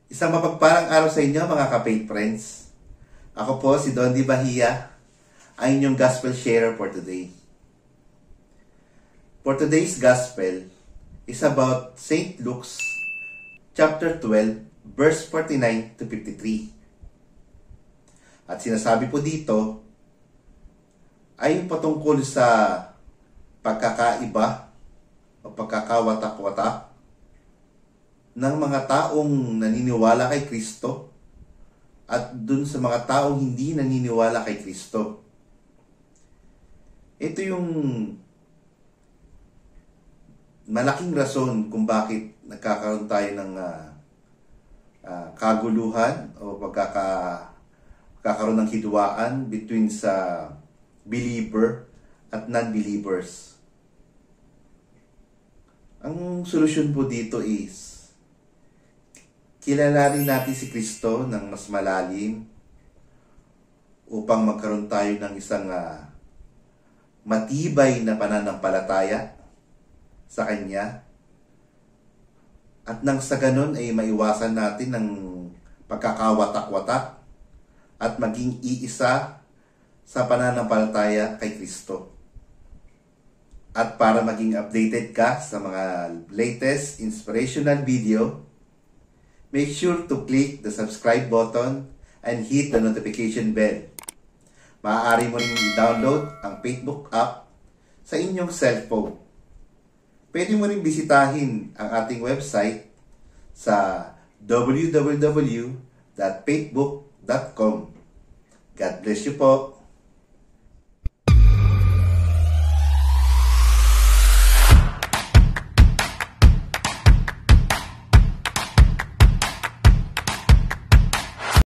Isang mapagpalang araw sa inyo mga ka-faith friends. Ako po si Don Di Bahia, ang inyong gospel sharer for today. For today's gospel is about St. Luke's chapter 12 verse 49 to 53. At sinasabi po dito ay patungkol sa pagkakaiba o pagkakawatak-watak ng mga taong naniniwala kay Kristo at dun sa mga taong hindi naniniwala kay Kristo. Ito yung malaking rason kung bakit nagkakaroon tayo ng kaguluhan o pagkakaroon ng hidwaan between sa believer at non-believers. Ang solusyon po dito is kilalanin natin si Kristo ng mas malalim upang magkaroon tayo ng isang matibay na pananampalataya sa Kanya. At nang sa ganun ay maiwasan natin ng pagkakawatak-watak at maging iisa sa pananampalataya kay Kristo. At para maging updated ka sa mga latest inspirational video, make sure to click the subscribe button and hit the notification bell. Maaari mo rin i-download ang Facebook app sa inyong cellphone. Pwede mo rin bisitahin ang ating website sa www.faithbook.com. God bless you po.